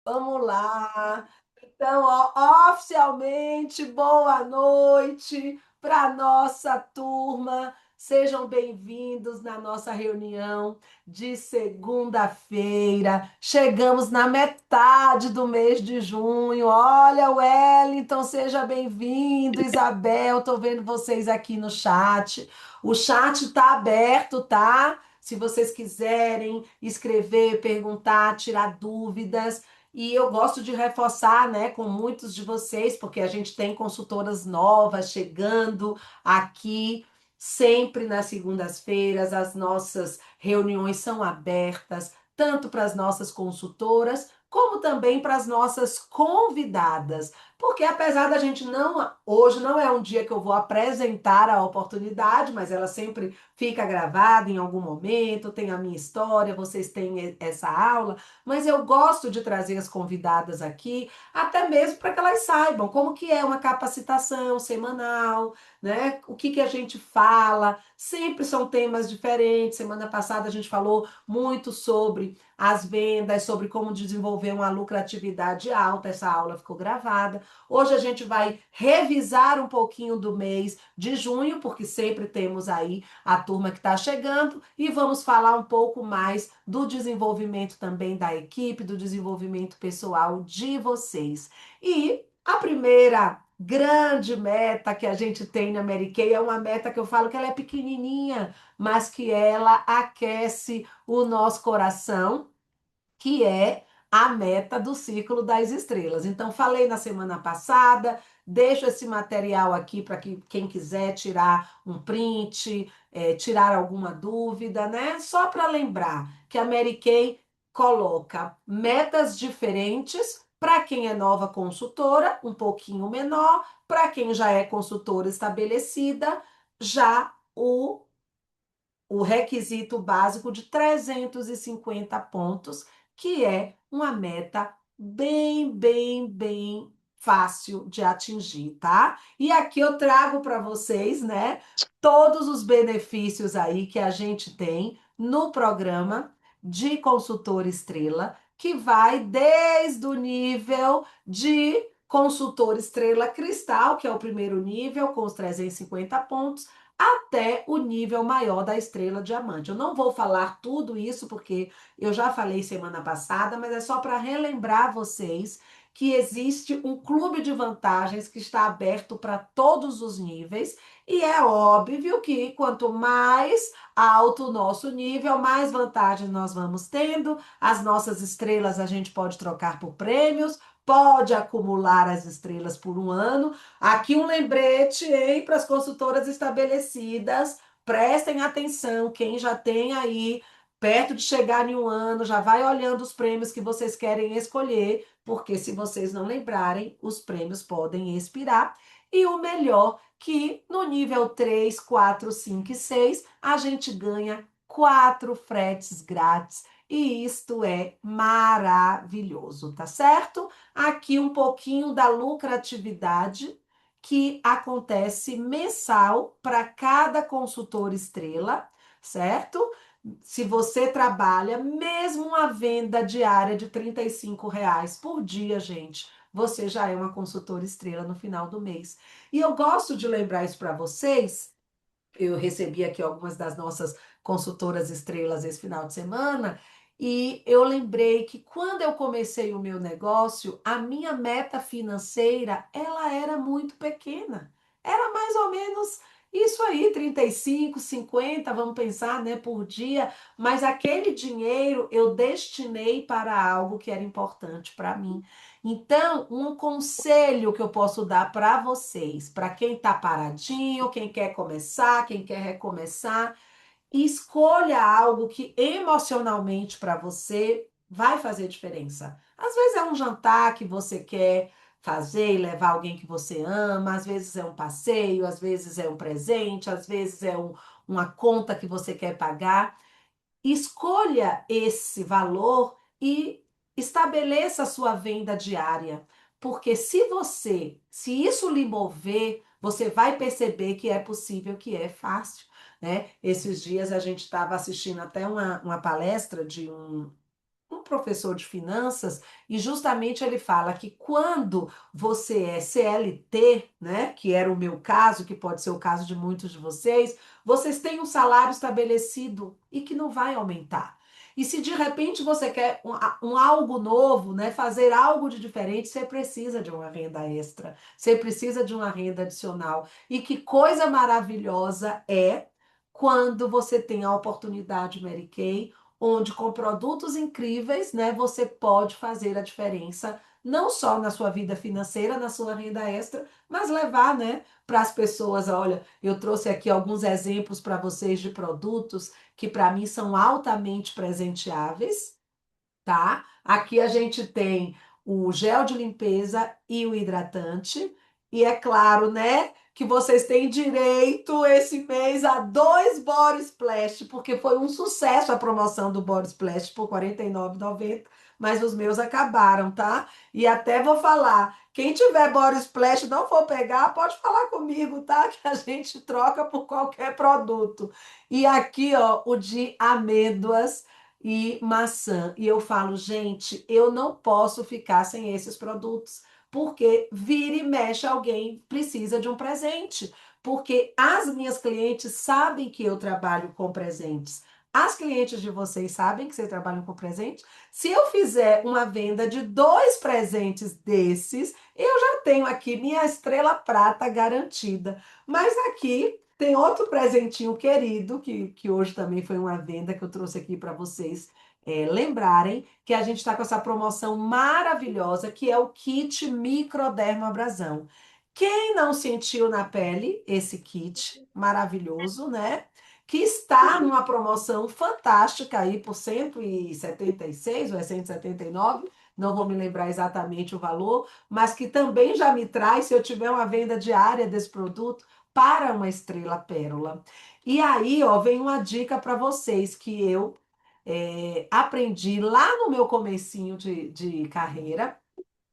Vamos lá. Então, ó, oficialmente, boa noite para nossa turma. Sejam bem-vindos na nossa reunião de segunda-feira. Chegamos na metade do mês de junho. Olha, Wellington, seja bem-vindo. Isabel, estou vendo vocês aqui no chat. O chat está aberto, tá? Se vocês quiserem escrever, perguntar, tirar dúvidas. E eu gosto de reforçar, né, com muitos de vocês, porque a gente tem consultoras novas chegando aqui sempre nas segundas-feiras. As nossas reuniões são abertas, tanto para as nossas consultoras, como também para as nossas convidadas. Porque apesar da gente não, hoje não é um dia que eu vou apresentar a oportunidade, mas ela sempre fica gravada em algum momento, tem a minha história, vocês têm essa aula, mas eu gosto de trazer as convidadas aqui, até mesmo para que elas saibam como que é uma capacitação semanal, né? O que que a gente fala, sempre são temas diferentes. Semana passada a gente falou muito sobre as vendas, sobre como desenvolver uma lucratividade alta. Essa aula ficou gravada. Hoje a gente vai revisar um pouquinho do mês de junho, porque sempre temos aí a turma que está chegando, e vamos falar um pouco mais do desenvolvimento também da equipe, do desenvolvimento pessoal de vocês. E a primeira grande meta que a gente tem na Mary Kay é uma meta que eu falo que ela é pequenininha, mas que ela aquece o nosso coração, que é a meta do Círculo das Estrelas. Então, falei na semana passada, deixo esse material aqui para que quem quiser tirar um print, tirar alguma dúvida, né? Só para lembrar que a Mary Kay coloca metas diferentes para quem é nova consultora, um pouquinho menor, para quem já é consultora estabelecida, já o requisito básico de 350 pontos, que é uma meta bem fácil de atingir, tá? E aqui eu trago para vocês, né, todos os benefícios aí que a gente tem no programa de consultor estrela, que vai desde o nível de consultor estrela cristal, que é o primeiro nível, com os 350 pontos, até o nível maior da estrela diamante. Eu não vou falar tudo isso porque eu já falei semana passada, mas é só para relembrar vocês que existe um clube de vantagens que está aberto para todos os níveis, e é óbvio que quanto mais alto o nosso nível, mais vantagens nós vamos tendo. As nossas estrelas a gente pode trocar por prêmios, pode acumular as estrelas por um ano. Aqui um lembrete, hein, para as consultoras estabelecidas. Prestem atenção, quem já tem aí perto de chegar em um ano, já vai olhando os prêmios que vocês querem escolher, porque se vocês não lembrarem, os prêmios podem expirar. E o melhor, que no nível 3, 4, 5 e 6, a gente ganha 4 fretes grátis. E isto é maravilhoso, tá certo? Aqui um pouquinho da lucratividade que acontece mensal para cada consultor estrela, certo? Se você trabalha, mesmo uma venda diária de R$ 35 por dia, gente, você já é uma consultora estrela no final do mês. E eu gosto de lembrar isso para vocês. Eu recebi aqui algumas das nossas consultoras estrelas esse final de semana, e eu lembrei que quando eu comecei o meu negócio, a minha meta financeira, ela era muito pequena. Era mais ou menos isso aí, 35, 50, vamos pensar, né, por dia, mas aquele dinheiro eu destinei para algo que era importante para mim. Então, um conselho que eu posso dar para vocês, para quem está paradinho, quem quer começar, quem quer recomeçar, escolha algo que emocionalmente para você vai fazer diferença. Às vezes é um jantar que você quer fazer e levar alguém que você ama, às vezes é um passeio, às vezes é um presente, às vezes é uma conta que você quer pagar. Escolha esse valor e estabeleça a sua venda diária, porque se isso lhe mover, você vai perceber que é possível, que é fácil, né? Esses dias a gente estava assistindo até uma palestra de um um professor de finanças e justamente ele fala que quando você é CLT, né, que era o meu caso, que pode ser o caso de muitos de vocês têm um salário estabelecido e que não vai aumentar. E se de repente você quer um algo novo, né, fazer algo de diferente, você precisa de uma renda extra, você precisa de uma renda adicional. E que coisa maravilhosa é quando você tem a oportunidade, Mary Kay, onde com produtos incríveis, né, você pode fazer a diferença, não só na sua vida financeira, na sua renda extra, mas levar, né, para as pessoas. Olha, eu trouxe aqui alguns exemplos para vocês de produtos que para mim são altamente presenteáveis, tá? Aqui a gente tem o gel de limpeza e o hidratante. E é claro, né, que vocês têm direito esse mês a 2 Body Splash, porque foi um sucesso a promoção do Body Splash por R$ 49,90, mas os meus acabaram, tá? E até vou falar, quem tiver Body Splash não for pegar, pode falar comigo, tá? Que a gente troca por qualquer produto. E aqui, ó, o de amêndoas e maçã. E eu falo, gente, eu não posso ficar sem esses produtos, porque vira e mexe alguém precisa de um presente. Porque as minhas clientes sabem que eu trabalho com presentes. As clientes de vocês sabem que vocês trabalham com presente? Se eu fizer uma venda de 2 presentes desses, eu já tenho aqui minha estrela prata garantida. Mas aqui tem outro presentinho querido, que hoje também foi uma venda que eu trouxe aqui para vocês lembrarem que a gente está com essa promoção maravilhosa, que é o kit Microdermabrasão. Quem não sentiu na pele esse kit maravilhoso, né? Que está numa promoção fantástica aí por 176 ou é 179, não vou me lembrar exatamente o valor, mas que também já me traz, se eu tiver uma venda diária desse produto, para uma estrela pérola. E aí, ó, vem uma dica para vocês que eu aprendi lá no meu comecinho de carreira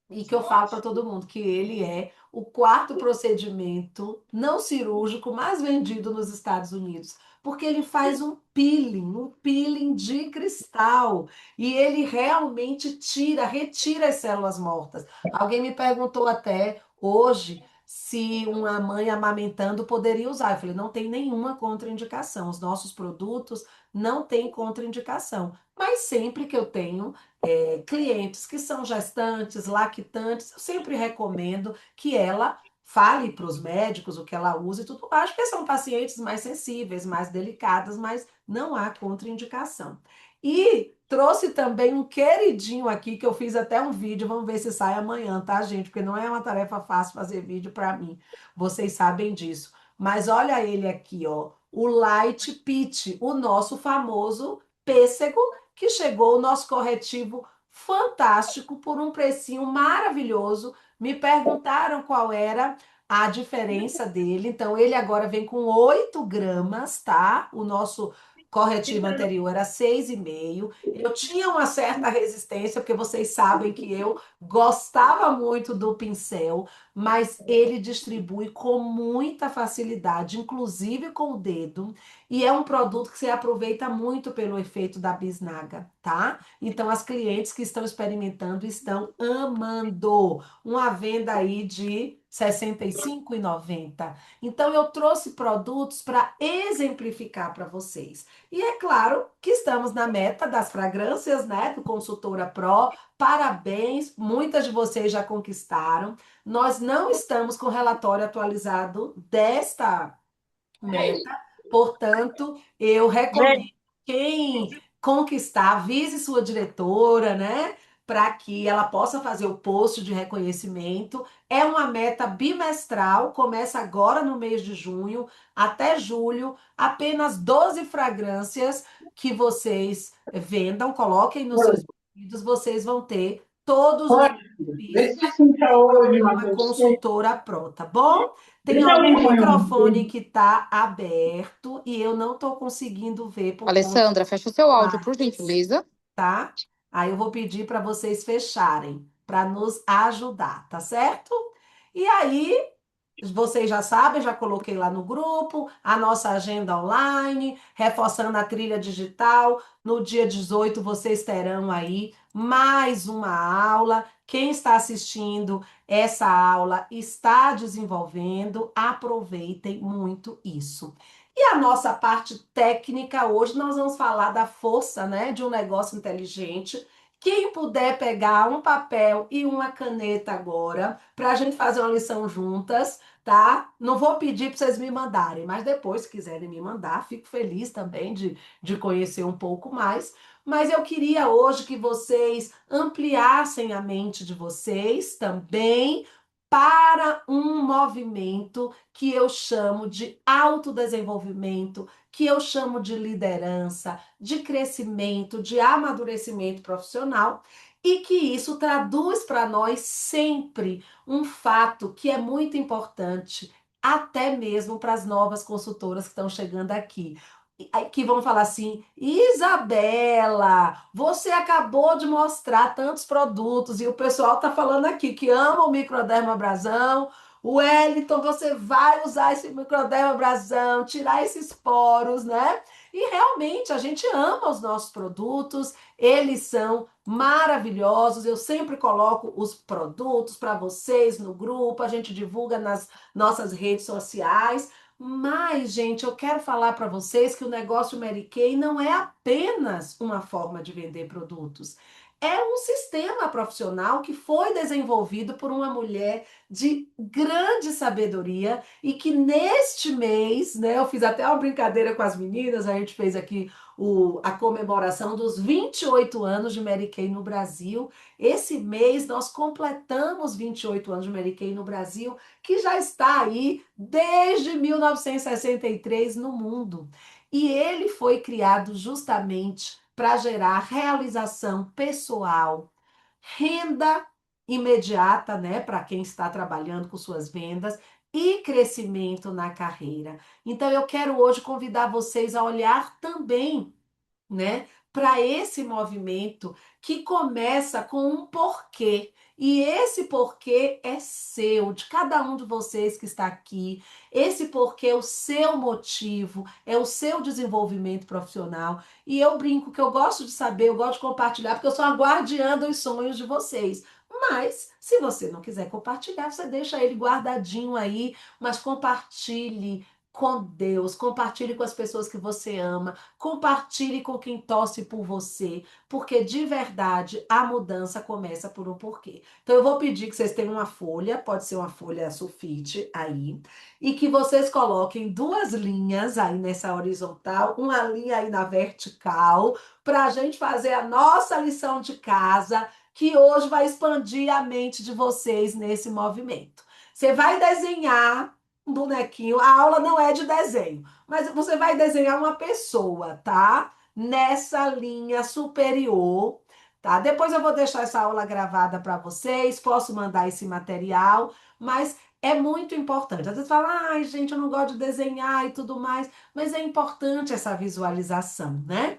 e que eu falo para todo mundo que ele é o quarto procedimento não cirúrgico mais vendido nos Estados Unidos, porque ele faz um peeling de cristal, e ele realmente retira as células mortas. Alguém me perguntou até hoje se uma mãe amamentando poderia usar. Eu falei, não tem nenhuma contraindicação. Os nossos produtos não têm contraindicação. Mas sempre que eu tenho clientes que são gestantes, lactantes, eu sempre recomendo que ela fale para os médicos o que ela usa e tudo mais, porque são pacientes mais sensíveis, mais delicadas, mas não há contraindicação. E trouxe também um queridinho aqui, que eu fiz até um vídeo, vamos ver se sai amanhã, tá, gente? Porque não é uma tarefa fácil fazer vídeo para mim, vocês sabem disso. Mas olha ele aqui, ó, o Light Peach, o nosso famoso pêssego, que chegou o nosso corretivo fantástico por um precinho maravilhoso. Me perguntaram qual era a diferença dele. Então, ele agora vem com 8 gramas, tá? O nosso corretivo anterior era 6,5. Eu tinha uma certa resistência, porque vocês sabem que eu gostava muito do pincel, mas ele distribui com muita facilidade, inclusive com o dedo. E é um produto que você aproveita muito pelo efeito da bisnaga, tá? Então, as clientes que estão experimentando estão amando. Uma venda aí de R$ 65,90. Então, eu trouxe produtos para exemplificar para vocês. E é claro que estamos na meta das fragrâncias, né? Do Consultora Pro. Parabéns, muitas de vocês já conquistaram. Nós não estamos com o relatório atualizado desta meta. Portanto, eu recomendo quem conquistar, avise sua diretora, né? Para que ela possa fazer o post de reconhecimento. É uma meta bimestral, começa agora no mês de junho até julho, apenas 12 fragrâncias que vocês vendam, coloquem nos seus pedidos, vocês vão ter todos os Vê se benefícios assim tá hoje, uma Matheus. consultora Pro, tá bom? Tem Deixa algum alguém põe microfone um. que tá aberto e eu não tô conseguindo ver por conta Alessandra, fecha o seu áudio, do por gentileza. tá? Aí eu vou pedir para vocês fecharem, para nos ajudar, tá certo? E aí, vocês já sabem, já coloquei lá no grupo a nossa agenda online, reforçando a trilha digital. No dia 18, vocês terão aí mais uma aula. Quem está assistindo essa aula está desenvolvendo. Aproveitem muito isso. E a nossa parte técnica hoje, nós vamos falar da força, né, de um negócio inteligente. Quem puder pegar um papel e uma caneta agora, para a gente fazer uma lição juntas, tá? Não vou pedir para vocês me mandarem, mas depois, se quiserem me mandar, fico feliz também de conhecer um pouco mais. Mas eu queria hoje que vocês ampliassem a mente de vocês também para um movimento que eu chamo de autodesenvolvimento, que eu chamo de liderança, de crescimento, de amadurecimento profissional, e que isso traduz para nós sempre um fato que é muito importante, até mesmo para as novas consultoras que estão chegando aqui. Que vão falar assim: Isabela, você acabou de mostrar tantos produtos e o pessoal está falando aqui que ama o microdermabrasão. Wellington, você vai usar esse microdermabrasão, tirar esses poros, né? E realmente a gente ama os nossos produtos, eles são maravilhosos. Eu sempre coloco os produtos para vocês no grupo, a gente divulga nas nossas redes sociais. Mas, gente, eu quero falar para vocês que o negócio Mary Kay não é apenas uma forma de vender produtos. É um sistema profissional que foi desenvolvido por uma mulher de grande sabedoria e que neste mês, né, eu fiz até uma brincadeira com as meninas, a gente fez aqui a comemoração dos 28 anos de Mary Kay no Brasil. Esse mês nós completamos 28 anos de Mary Kay no Brasil, que já está aí desde 1963 no mundo. E ele foi criado justamente para gerar realização pessoal, renda imediata, né, para quem está trabalhando com suas vendas e crescimento na carreira. Então eu quero hoje convidar vocês a olhar também, né, para esse movimento que começa com um porquê. E esse porquê é seu, de cada um de vocês que está aqui. Esse porquê é o seu motivo, é o seu desenvolvimento profissional. E eu brinco que eu gosto de saber, eu gosto de compartilhar, porque eu sou a guardiã dos sonhos de vocês. Mas, se você não quiser compartilhar, você deixa ele guardadinho aí, mas compartilhe com Deus, compartilhe com as pessoas que você ama, compartilhe com quem torce por você, porque de verdade a mudança começa por um porquê. Então eu vou pedir que vocês tenham uma folha, pode ser uma folha sulfite aí, e que vocês coloquem duas linhas aí nessa horizontal, uma linha aí na vertical, para a gente fazer a nossa lição de casa, que hoje vai expandir a mente de vocês nesse movimento. Você vai desenhar um bonequinho, a aula não é de desenho, mas você vai desenhar uma pessoa, tá? Nessa linha superior, tá? Depois eu vou deixar essa aula gravada para vocês, posso mandar esse material, mas é muito importante. Às vezes fala, ai, gente, eu não gosto de desenhar e tudo mais, mas é importante essa visualização, né?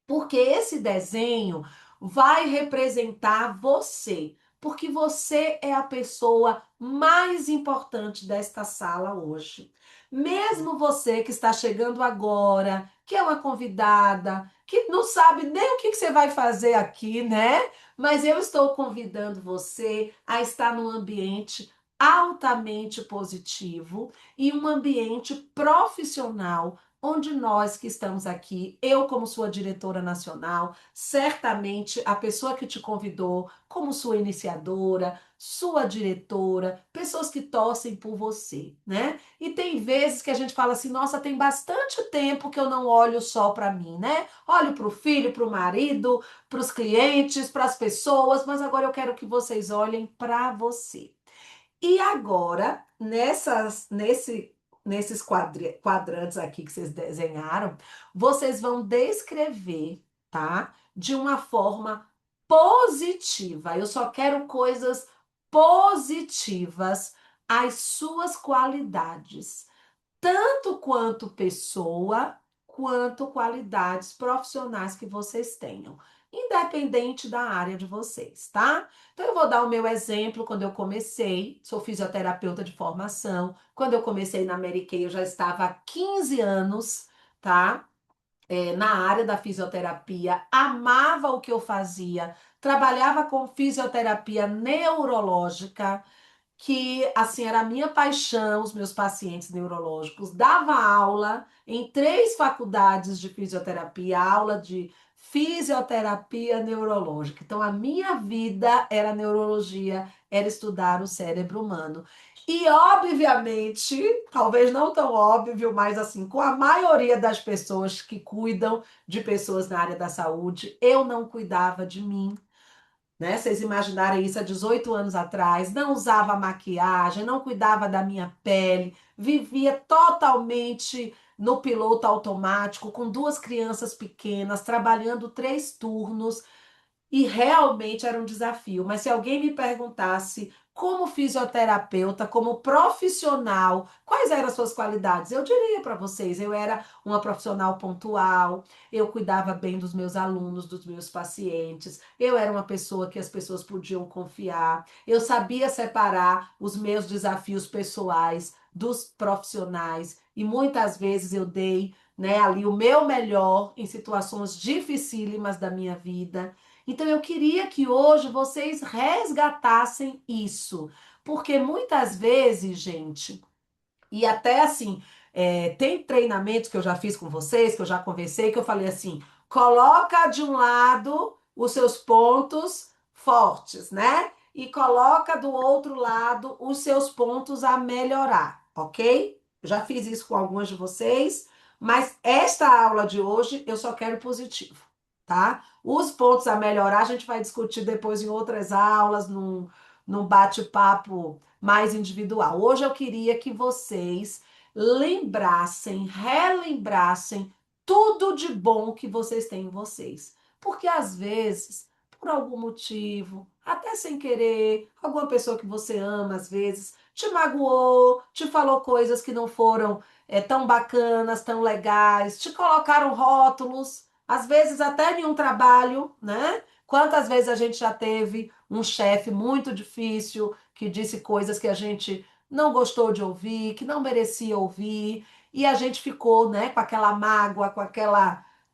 Porque esse desenho vai representar você, porque você é a pessoa mais importante desta sala hoje. Mesmo você que está chegando agora, que é uma convidada, que não sabe nem o que você vai fazer aqui, né? Mas eu estou convidando você a estar num ambiente altamente positivo e um ambiente profissional onde nós que estamos aqui, eu como sua diretora nacional, certamente a pessoa que te convidou como sua iniciadora, sua diretora, pessoas que torcem por você, né? E tem vezes que a gente fala assim, nossa, tem bastante tempo que eu não olho só para mim, né? Olho para o filho, para o marido, para os clientes, para as pessoas, mas agora eu quero que vocês olhem para você. E agora, nesses quadrantes aqui que vocês desenharam, vocês vão descrever, tá? De uma forma positiva. Eu só quero coisas positivas, as suas qualidades tanto quanto pessoa, quanto qualidades profissionais que vocês tenham, independente da área de vocês, tá? Então, eu vou dar o meu exemplo. Quando eu comecei, sou fisioterapeuta de formação. Quando eu comecei na Mary Kay, eu já estava há 15 anos, tá? Na área da fisioterapia, amava o que eu fazia, trabalhava com fisioterapia neurológica, que assim era a minha paixão, os meus pacientes neurológicos, dava aula em 3 faculdades de fisioterapia, aula de fisioterapia neurológica. Então a minha vida era neurologia, era estudar o cérebro humano. E obviamente, talvez não tão óbvio, mas assim, com a maioria das pessoas que cuidam de pessoas na área da saúde, eu não cuidava de mim, né? Vocês imaginarem isso há 18 anos atrás, não usava maquiagem, não cuidava da minha pele, vivia totalmente no piloto automático, com 2 crianças pequenas, trabalhando 3 turnos, e realmente era um desafio. Mas se alguém me perguntasse, como fisioterapeuta, como profissional, quais eram as suas qualidades? Eu diria para vocês, eu era uma profissional pontual, eu cuidava bem dos meus alunos, dos meus pacientes, eu era uma pessoa que as pessoas podiam confiar, eu sabia separar os meus desafios pessoais dos profissionais, e muitas vezes eu dei, né, ali o meu melhor em situações dificílimas da minha vida. Então eu queria que hoje vocês resgatassem isso, porque muitas vezes, gente, e até assim, tem treinamentos que eu já fiz com vocês, que eu já conversei, que eu falei assim: coloca de um lado os seus pontos fortes, né? E coloca do outro lado os seus pontos a melhorar, ok? Eu já fiz isso com algumas de vocês, mas esta aula de hoje eu só quero positivo, tá? Os pontos a melhorar a gente vai discutir depois em outras aulas, num bate-papo mais individual. Hoje eu queria que vocês lembrassem, relembrassem tudo de bom que vocês têm em vocês. Porque às vezes, por algum motivo, até sem querer, alguma pessoa que você ama, às vezes, te magoou, te falou coisas que não foram tão bacanas, tão legais, te colocaram rótulos, às vezes até em um trabalho, né? Quantas vezes a gente já teve um chefe muito difícil que disse coisas que a gente não gostou de ouvir, que não merecia ouvir, e a gente ficou, né, com aquela mágoa, com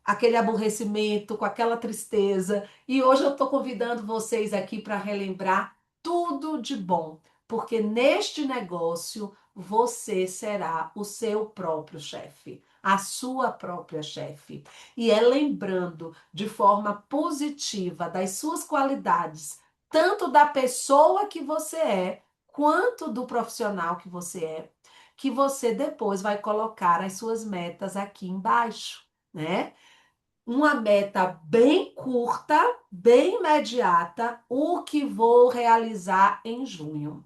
aquele aborrecimento, com aquela tristeza. E hoje eu estou convidando vocês aqui para relembrar tudo de bom, porque neste negócio você será o seu próprio chefe, a sua própria chefe. E é lembrando de forma positiva das suas qualidades, tanto da pessoa que você é, quanto do profissional que você depois vai colocar as suas metas aqui embaixo, né? Uma meta bem curta, bem imediata, o que vou realizar em junho.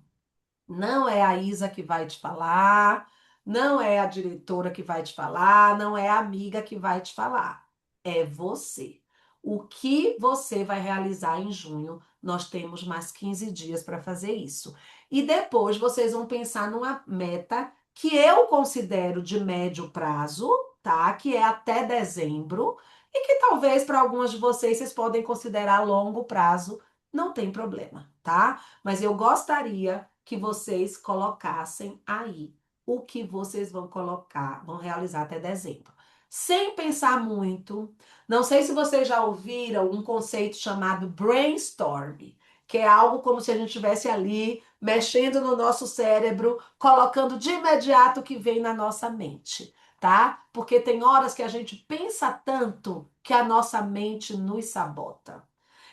Não é a Isa que vai te falar, não é a diretora que vai te falar, não é a amiga que vai te falar. É você. O que você vai realizar em junho? Nós temos mais 15 dias para fazer isso. E depois vocês vão pensar numa meta que eu considero de médio prazo, tá? Que é até dezembro, e que talvez para algumas de vocês podem considerar longo prazo, não tem problema, tá? Mas eu gostaria que vocês colocassem aí o que vocês vão colocar, vão realizar até dezembro. Sem pensar muito. Não sei se vocês já ouviram um conceito chamado brainstorm, que é algo como se a gente estivesse ali mexendo no nosso cérebro, colocando de imediato o que vem na nossa mente, tá? Porque tem horas que a gente pensa tanto que a nossa mente nos sabota.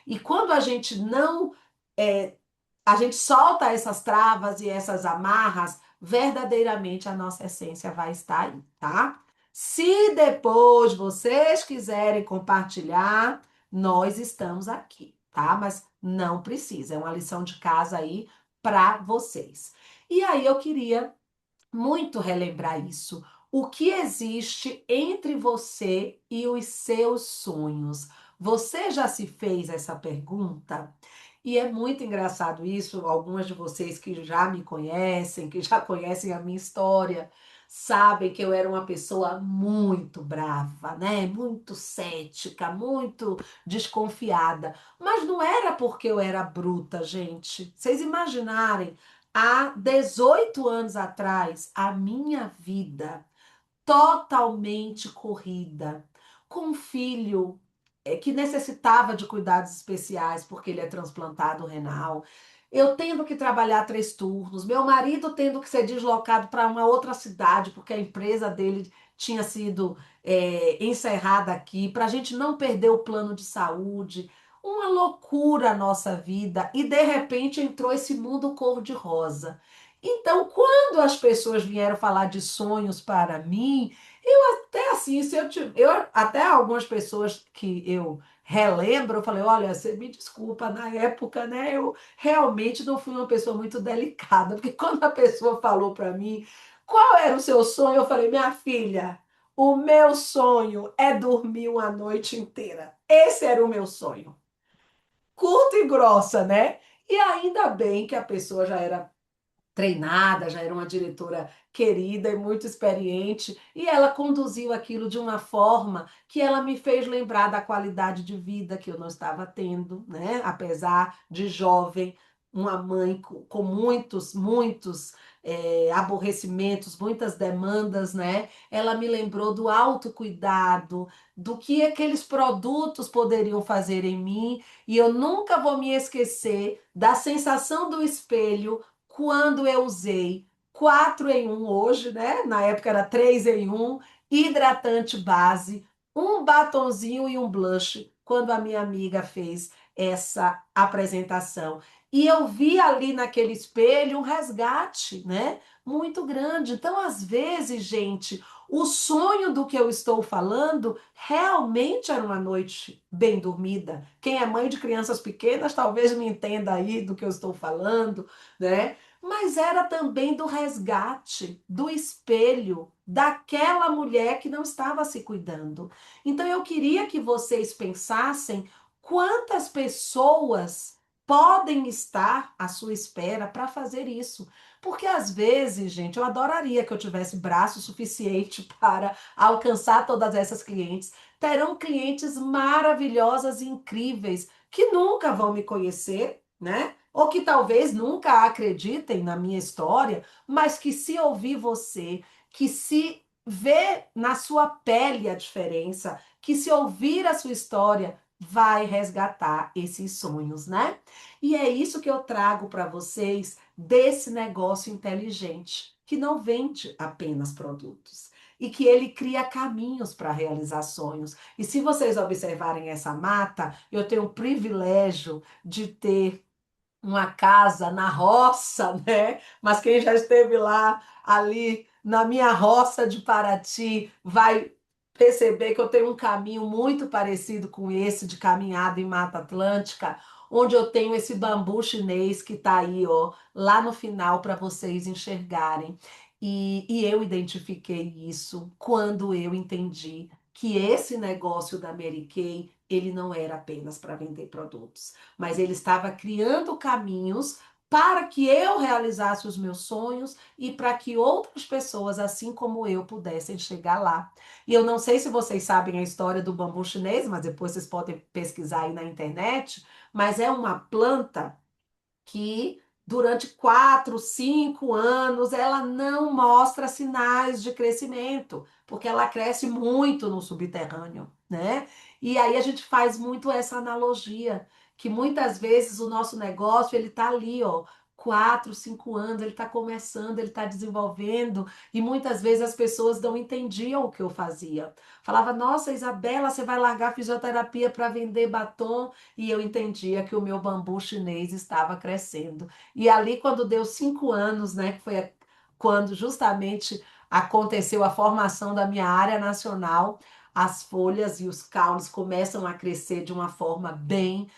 E quando a gente não a gente solta essas travas e essas amarras, verdadeiramente a nossa essência vai estar aí, tá? Se depois vocês quiserem compartilhar, nós estamos aqui, tá? Mas não precisa, é uma lição de casa aí para vocês. E aí eu queria muito relembrar isso. O que existe entre você e os seus sonhos? Você já se fez essa pergunta? E é muito engraçado isso. Algumas de vocês que já me conhecem, que já conhecem a minha história, sabem que eu era uma pessoa muito brava, né? Muito cética, muito desconfiada. Mas não era porque eu era bruta, gente. Vocês imaginarem há 18 anos atrás, a minha vida totalmente corrida, com um filho. que necessitava de cuidados especiais porque ele é transplantado renal. Eu tendo que trabalhar 3 turnos, meu marido tendo que ser deslocado para uma outra cidade porque a empresa dele tinha sido encerrada aqui, para a gente não perder o plano de saúde. Uma loucura a nossa vida e de repente entrou esse mundo cor-de-rosa. Então, quando as pessoas vieram falar de sonhos para mim, até assim, se eu até algumas pessoas que eu relembro, eu falei, olha, você me desculpa, na época, né, eu realmente não fui uma pessoa muito delicada, porque quando a pessoa falou para mim qual era o seu sonho, eu falei, minha filha, o meu sonho é dormir uma noite inteira. Esse era o meu sonho. Curta e grossa, né? E ainda bem que a pessoa já era treinada, já era uma diretora querida e muito experiente, e ela conduziu aquilo de uma forma que ela me fez lembrar da qualidade de vida que eu não estava tendo, né? Apesar de jovem, uma mãe com muitos aborrecimentos, muitas demandas, né? Ela me lembrou do autocuidado, do que aqueles produtos poderiam fazer em mim, e eu nunca vou me esquecer da sensação do espelho quando eu usei 4 em 1 hoje, né? Na época era 3 em 1, hidratante base, um batonzinho e um blush, quando a minha amiga fez essa apresentação. E eu vi ali naquele espelho um resgate, né? Muito grande. Então, às vezes, gente, o sonho do que eu estou falando realmente era uma noite bem dormida. Quem é mãe de crianças pequenas talvez me entenda aí do que eu estou falando, né? Mas era também do resgate, do espelho, daquela mulher que não estava se cuidando. Então eu queria que vocês pensassem quantas pessoas podem estar à sua espera para fazer isso. Porque às vezes, gente, eu adoraria que eu tivesse braço suficiente para alcançar todas essas clientes. Terão clientes maravilhosas e incríveis que nunca vão me conhecer, né? Ou que talvez nunca acreditem na minha história, mas que se ouvir você, que se ver na sua pele a diferença, que se ouvir a sua história, vai resgatar esses sonhos, né? E é isso que eu trago para vocês desse negócio inteligente, que não vende apenas produtos e que ele cria caminhos para realizar sonhos. E se vocês observarem essa mata, eu tenho o privilégio de ter uma casa na roça, né? Mas quem já esteve lá, ali na minha roça de Paraty, vai perceber que eu tenho um caminho muito parecido com esse de caminhada em Mata Atlântica, onde eu tenho esse bambu chinês que está aí, ó, lá no final para vocês enxergarem. E eu identifiquei isso quando eu entendi que esse negócio da Mary Kay, ele não era apenas para vender produtos, mas ele estava criando caminhos para que eu realizasse os meus sonhos e para que outras pessoas, assim como eu, pudessem chegar lá. E eu não sei se vocês sabem a história do bambu chinês, mas depois vocês podem pesquisar aí na internet, mas é uma planta que durante 4, 5 anos ela não mostra sinais de crescimento, porque ela cresce muito no subterrâneo, né? E aí a gente faz muito essa analogia, que muitas vezes o nosso negócio ele tá ali, ó, 4, 5 anos, ele está começando, ele está desenvolvendo, e muitas vezes as pessoas não entendiam o que eu fazia. Falava, nossa, Isabela, você vai largar a fisioterapia para vender batom? E eu entendia que o meu bambu chinês estava crescendo. E ali, quando deu 5 anos, né, que foi quando justamente aconteceu a formação da minha área nacional, as folhas e os caules começam a crescer de uma forma bem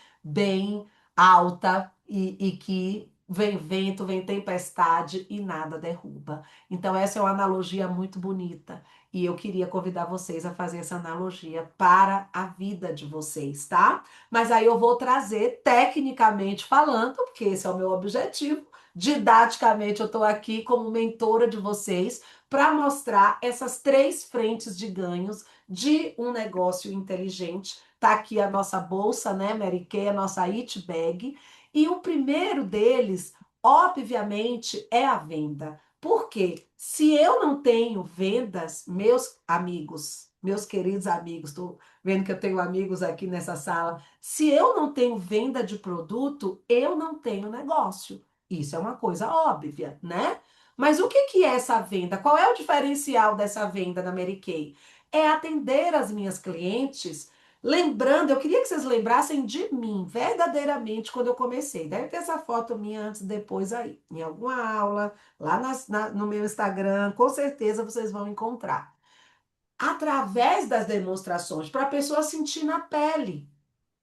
alta e que vem vento, vem tempestade e nada derruba. Então, essa é uma analogia muito bonita. E eu queria convidar vocês a fazer essa analogia para a vida de vocês, tá? Mas aí eu vou trazer, tecnicamente falando, porque esse é o meu objetivo, didaticamente eu estou aqui como mentora de vocês para mostrar essas 3 frentes de ganhos de um negócio inteligente. Tá aqui a nossa bolsa, né, Mary Kay, a nossa It Bag. E o primeiro deles, obviamente, é a venda. Porque se eu não tenho vendas, meus amigos, meus queridos amigos, estou vendo que eu tenho amigos aqui nessa sala. Se eu não tenho venda de produto, eu não tenho negócio. Isso é uma coisa óbvia, né? Mas o que que é essa venda? Qual é o diferencial dessa venda na Mary Kay? É atender as minhas clientes. Lembrando, eu queria que vocês lembrassem de mim, verdadeiramente, quando eu comecei. Deve ter essa foto minha antes e depois aí, em alguma aula, lá no meu Instagram, com certeza vocês vão encontrar. Através das demonstrações, para a pessoa sentir na pele,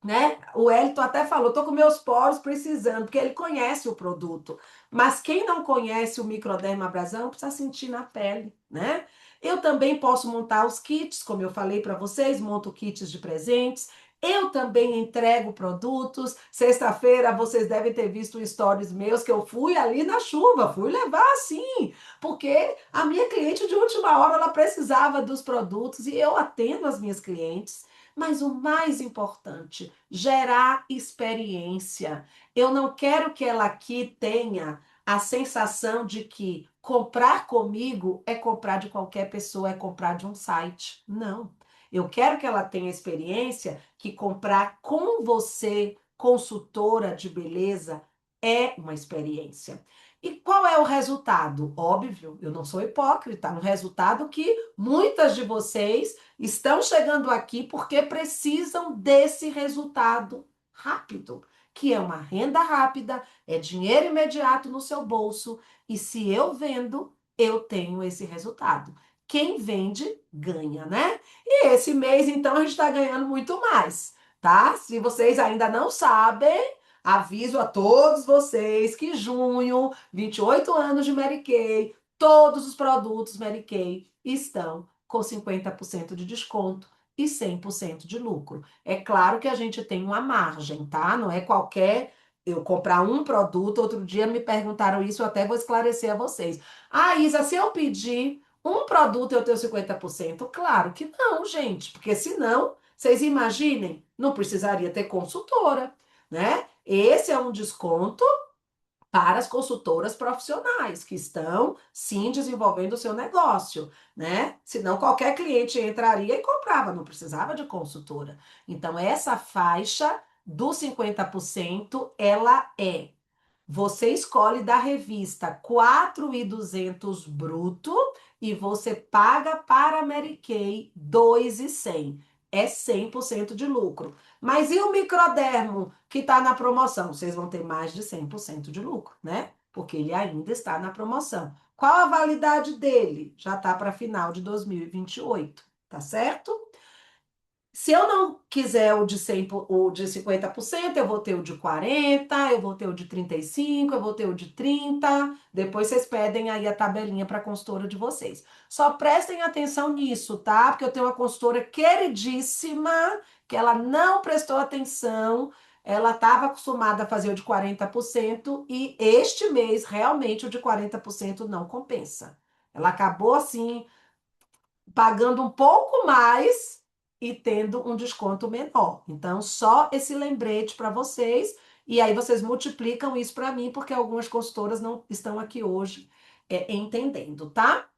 né? O Elton até falou, tô com meus poros precisando, porque ele conhece o produto. Mas quem não conhece o microderma abrasão precisa sentir na pele, né? Eu também posso montar os kits, como eu falei para vocês, monto kits de presentes. Eu também entrego produtos. Sexta-feira vocês devem ter visto stories meus que eu fui ali na chuva, fui levar assim, porque a minha cliente de última hora ela precisava dos produtos e eu atendo as minhas clientes. Mas o mais importante, gerar experiência. Eu não quero que ela aqui tenha a sensação de que comprar comigo é comprar de qualquer pessoa, é comprar de um site. Não. Eu quero que ela tenha a experiência que comprar com você, consultora de beleza, é uma experiência. E qual é o resultado? Óbvio, eu não sou hipócrita. Um resultado que muitas de vocês estão chegando aqui porque precisam desse resultado rápido, que é uma renda rápida, é dinheiro imediato no seu bolso, e se eu vendo, eu tenho esse resultado. Quem vende, ganha, né? E esse mês, então, a gente está ganhando muito mais, tá? Se vocês ainda não sabem, aviso a todos vocês que junho, 28 anos de Mary Kay, todos os produtos Mary Kay estão com 50% de desconto e 100% de lucro. É claro que a gente tem uma margem, tá? Não é qualquer eu comprar um produto. Outro dia me perguntaram isso, eu até vou esclarecer a vocês. Ah, Isa, se eu pedir um produto eu tenho 50%? Claro que não, gente, porque senão, vocês imaginem, não precisaria ter consultora, né? Esse é um desconto para as consultoras profissionais que estão, sim, desenvolvendo o seu negócio, né? Senão qualquer cliente entraria e comprava, não precisava de consultora. Então, essa faixa dos 50%, ela é você escolhe da revista 4.200 bruto e você paga para a Mary Kay 2.100. É 100% de lucro. Mas e o microdermo que está na promoção? Vocês vão ter mais de 100% de lucro, né? Porque ele ainda está na promoção. Qual a validade dele? Já está para final de 2028, tá certo? Se eu não quiser o de 100, o de 50%, eu vou ter o de 40%, eu vou ter o de 35%, eu vou ter o de 30%. Depois vocês pedem aí a tabelinha para a consultora de vocês. Só prestem atenção nisso, tá? Porque eu tenho uma consultora queridíssima que ela não prestou atenção. Ela estava acostumada a fazer o de 40% e este mês realmente o de 40% não compensa. Ela acabou assim pagando um pouco mais e tendo um desconto menor. Então, só esse lembrete para vocês. E aí vocês multiplicam isso para mim, porque algumas consultoras não estão aqui hoje entendendo, tá?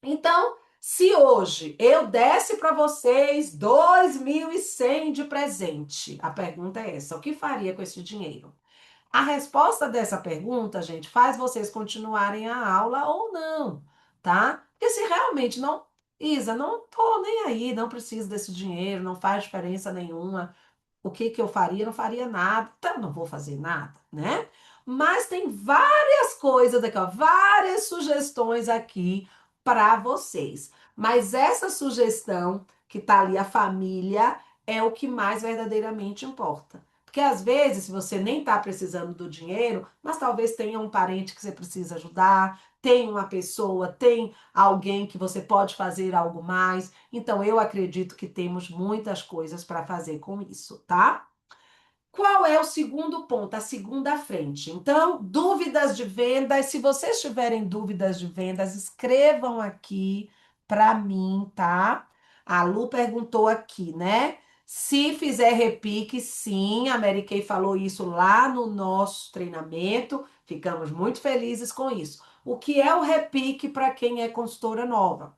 Então, se hoje eu desse para vocês 2.100 de presente, a pergunta é essa: o que faria com esse dinheiro? A resposta dessa pergunta, gente, faz vocês continuarem a aula ou não, tá? Porque se realmente não, Isa, não tô nem aí, não preciso desse dinheiro, não faz diferença nenhuma. O que que eu faria? Não faria nada, então não vou fazer nada, né? Mas tem várias coisas aqui, ó, várias sugestões aqui para vocês. Mas essa sugestão que tá ali, a família, é o que mais verdadeiramente importa. Porque às vezes, se você nem está precisando do dinheiro, mas talvez tenha um parente que você precisa ajudar, tem uma pessoa, tem alguém que você pode fazer algo mais. Então, eu acredito que temos muitas coisas para fazer com isso, tá? Qual é o segundo ponto, a segunda frente? Então, dúvidas de vendas. Se vocês tiverem dúvidas de vendas, escrevam aqui para mim, tá? A Lu perguntou aqui, né? Se fizer repique, sim, a Mary Kay falou isso lá no nosso treinamento. Ficamos muito felizes com isso. O que é o repique para quem é consultora nova?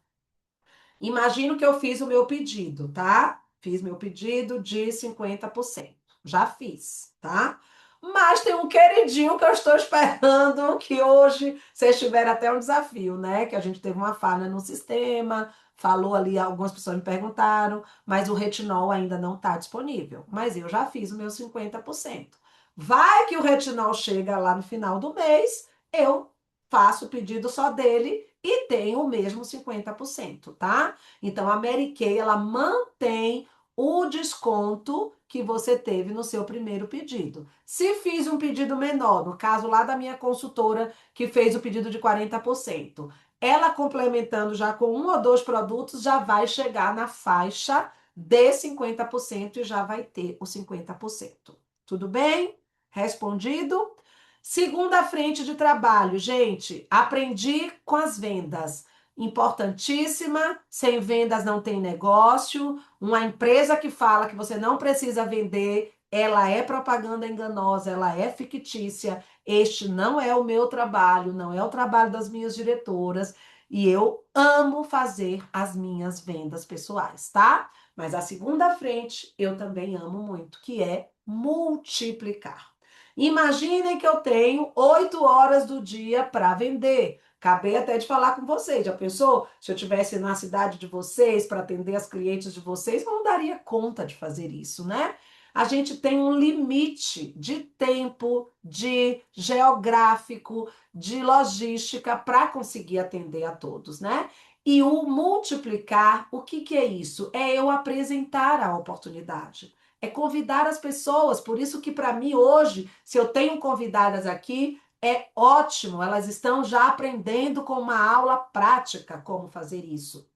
Imagino que eu fiz o meu pedido, tá? Fiz meu pedido de 50%. Já fiz, tá? Mas tem um queridinho que eu estou esperando, que hoje vocês tiveram até um desafio, né? Que a gente teve uma falha no sistema, falou ali, algumas pessoas me perguntaram, mas o retinol ainda não está disponível. Mas eu já fiz o meu 50%. Vai que o retinol chega lá no final do mês, eu faço o pedido só dele e tem o mesmo 50%, tá? Então a Mary Kay, ela mantém o desconto que você teve no seu primeiro pedido. Se fiz um pedido menor, no caso lá da minha consultora que fez o pedido de 40%, ela complementando já com um ou dois produtos já vai chegar na faixa de 50% e já vai ter o 50%. Tudo bem? Respondido? Segunda frente de trabalho, gente, aprendi com as vendas. Importantíssima, sem vendas não tem negócio. Uma empresa que fala que você não precisa vender, ela é propaganda enganosa, ela é fictícia. Este não é o meu trabalho, não é o trabalho das minhas diretoras. E eu amo fazer as minhas vendas pessoais, tá? Mas a segunda frente eu também amo muito, que é multiplicar. Imaginem que eu tenho 8 horas do dia para vender. Acabei até de falar com vocês. Já pensou? Se eu tivesse na cidade de vocês para atender as clientes de vocês, eu não daria conta de fazer isso, né? A gente tem um limite de tempo, de geográfico, de logística para conseguir atender a todos, né? E o multiplicar, o que que é isso? É eu apresentar a oportunidade. É convidar as pessoas. Por isso que para mim hoje, se eu tenho convidadas aqui, é ótimo. Elas estão já aprendendo com uma aula prática como fazer isso.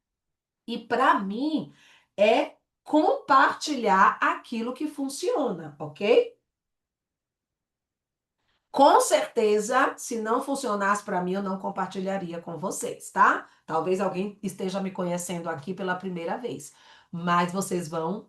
E para mim é compartilhar aquilo que funciona, ok? Com certeza, se não funcionasse para mim, eu não compartilharia com vocês, tá? Talvez alguém esteja me conhecendo aqui pela primeira vez, mas vocês vão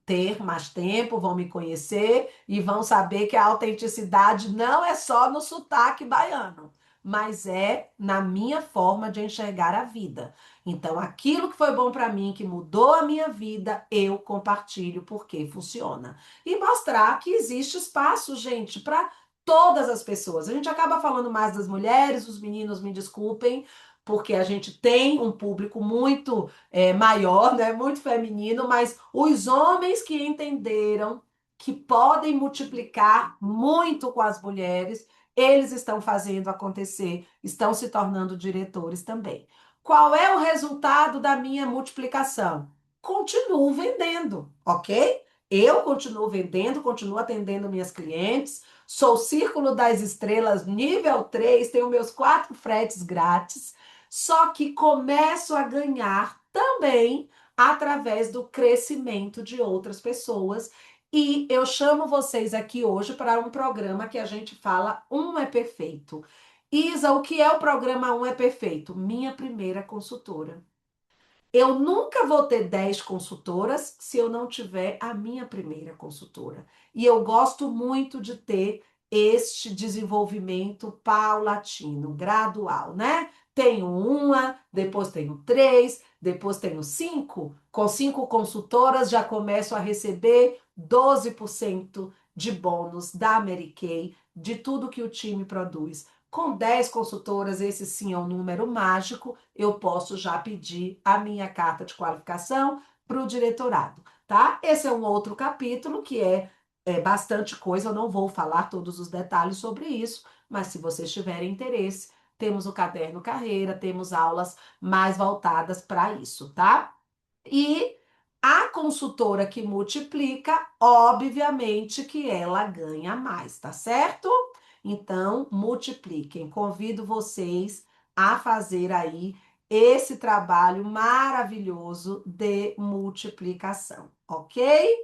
ter mais tempo, vão me conhecer e vão saber que a autenticidade não é só no sotaque baiano, mas é na minha forma de enxergar a vida. Então, aquilo que foi bom para mim, que mudou a minha vida, eu compartilho porque funciona. E mostrar que existe espaço, gente, para todas as pessoas. A gente acaba falando mais das mulheres, os meninos me desculpem, porque a gente tem um público muito maior, né, muito feminino, mas os homens que entenderam que podem multiplicar muito com as mulheres, eles estão fazendo acontecer, estão se tornando diretores também. Qual é o resultado da minha multiplicação? Continuo vendendo, ok? Eu continuo vendendo, continuo atendendo minhas clientes, sou Círculo das Estrelas nível 3, tenho meus 4 fretes grátis, só que começo a ganhar também através do crescimento de outras pessoas. E eu chamo vocês aqui hoje para um programa que a gente fala Um é Perfeito. Isa, o que é o programa Um é Perfeito? Minha primeira consultora. Eu nunca vou ter 10 consultoras se eu não tiver a minha primeira consultora. E eu gosto muito de ter este desenvolvimento paulatino, gradual, né? Tenho uma, depois tenho três, depois tenho cinco. Com 5 consultoras já começo a receber 12% de bônus da Mary Kay, de tudo que o time produz. Com 10 consultoras, esse sim é um número mágico, eu posso já pedir a minha carta de qualificação para o diretorado, tá? Esse é um outro capítulo que é bastante coisa, eu não vou falar todos os detalhes sobre isso, mas se vocês tiverem interesse, temos o caderno carreira, temos aulas mais voltadas para isso, tá? E a consultora que multiplica, obviamente que ela ganha mais, tá certo? Então, multipliquem. Convido vocês a fazer aí esse trabalho maravilhoso de multiplicação, ok?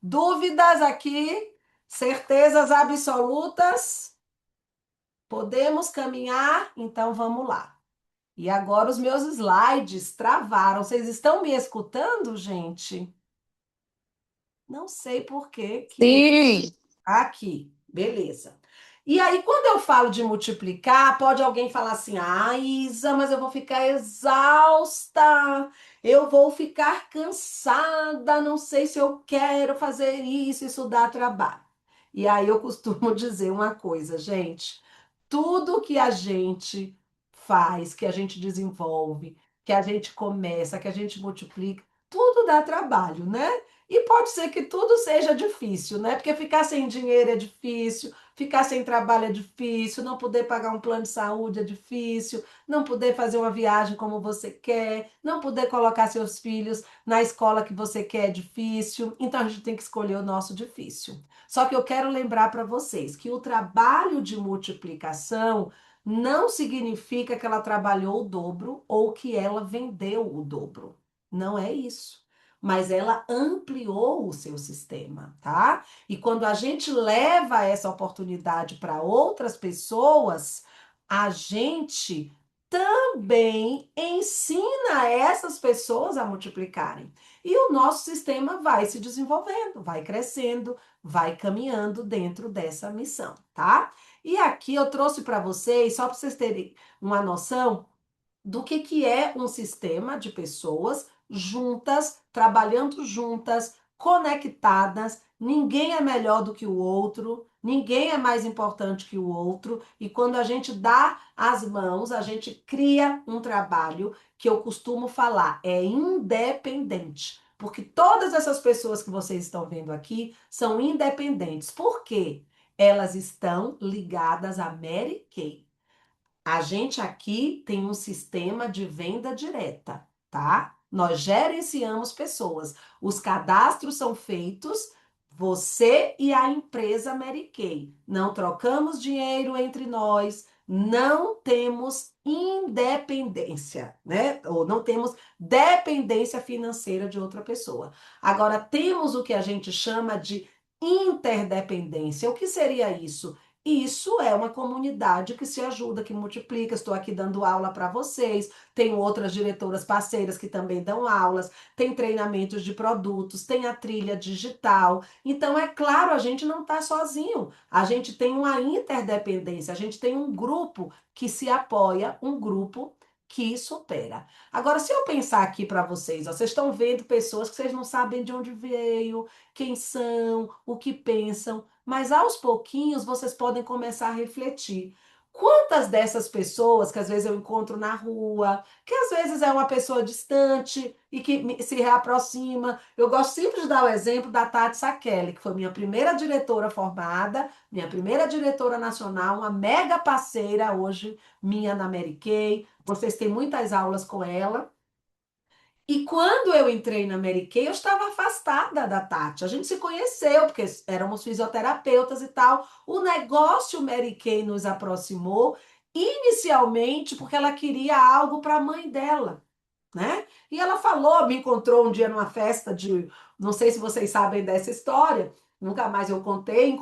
Dúvidas aqui? Certezas absolutas? Podemos caminhar? Então vamos lá. E agora os meus slides travaram. Vocês estão me escutando, gente? Não sei por que Sim, aqui. Beleza. E aí, quando eu falo de multiplicar, pode alguém falar assim: ah, Isa, mas eu vou ficar exausta, eu vou ficar cansada, não sei se eu quero fazer isso dá trabalho. E aí eu costumo dizer uma coisa, gente: tudo que a gente faz, que a gente desenvolve, que a gente começa, que a gente multiplica, tudo dá trabalho, né? E pode ser que tudo seja difícil, né? Porque ficar sem dinheiro é difícil. Ficar sem trabalho é difícil, não poder pagar um plano de saúde é difícil, não poder fazer uma viagem como você quer, não poder colocar seus filhos na escola que você quer é difícil. Então a gente tem que escolher o nosso difícil. Só que eu quero lembrar para vocês que o trabalho de multiplicação não significa que ela trabalhou o dobro ou que ela vendeu o dobro. Não é isso. Mas ela ampliou o seu sistema, tá? E quando a gente leva essa oportunidade para outras pessoas, a gente também ensina essas pessoas a multiplicarem. E o nosso sistema vai se desenvolvendo, vai crescendo, vai caminhando dentro dessa missão, tá? E aqui eu trouxe para vocês, só para vocês terem uma noção, do que é um sistema de pessoas juntas, trabalhando juntas, conectadas. Ninguém é melhor do que o outro, ninguém é mais importante que o outro. E quando a gente dá as mãos, a gente cria um trabalho que eu costumo falar, é independente. Porque todas essas pessoas que vocês estão vendo aqui são independentes. Por quê? Elas estão ligadas à Mary Kay. A gente aqui tem um sistema de venda direta, tá? Nós gerenciamos pessoas. Os cadastros são feitos, você e a empresa Mary Kay. Não trocamos dinheiro entre nós, não temos independência, né? Ou não temos dependência financeira de outra pessoa. Agora, temos o que a gente chama de interdependência. O que seria isso? Isso é uma comunidade que se ajuda, que multiplica. Estou aqui dando aula para vocês. Tenho outras diretoras parceiras que também dão aulas. Tem treinamentos de produtos, tem a trilha digital. Então, é claro, a gente não está sozinho. A gente tem uma interdependência. A gente tem um grupo que se apoia, um grupo que supera. Agora, se eu pensar aqui para vocês, ó, vocês estão vendo pessoas que vocês não sabem de onde veio, quem são, o que pensam. Mas aos pouquinhos vocês podem começar a refletir. Quantas dessas pessoas que às vezes eu encontro na rua, que às vezes é uma pessoa distante e que se reaproxima. Eu gosto sempre de dar o exemplo da Tati Sakeli, que foi minha primeira diretora formada, minha primeira diretora nacional, uma mega parceira hoje minha na Mary Kay. Vocês têm muitas aulas com ela. E quando eu entrei na Mary Kay, eu estava afastada da Tati. A gente se conheceu, porque éramos fisioterapeutas e tal. O negócio Mary Kay nos aproximou, inicialmente porque ela queria algo para a mãe dela, né? E ela falou, me encontrou um dia numa festa de, não sei se vocês sabem dessa história, nunca mais eu contei,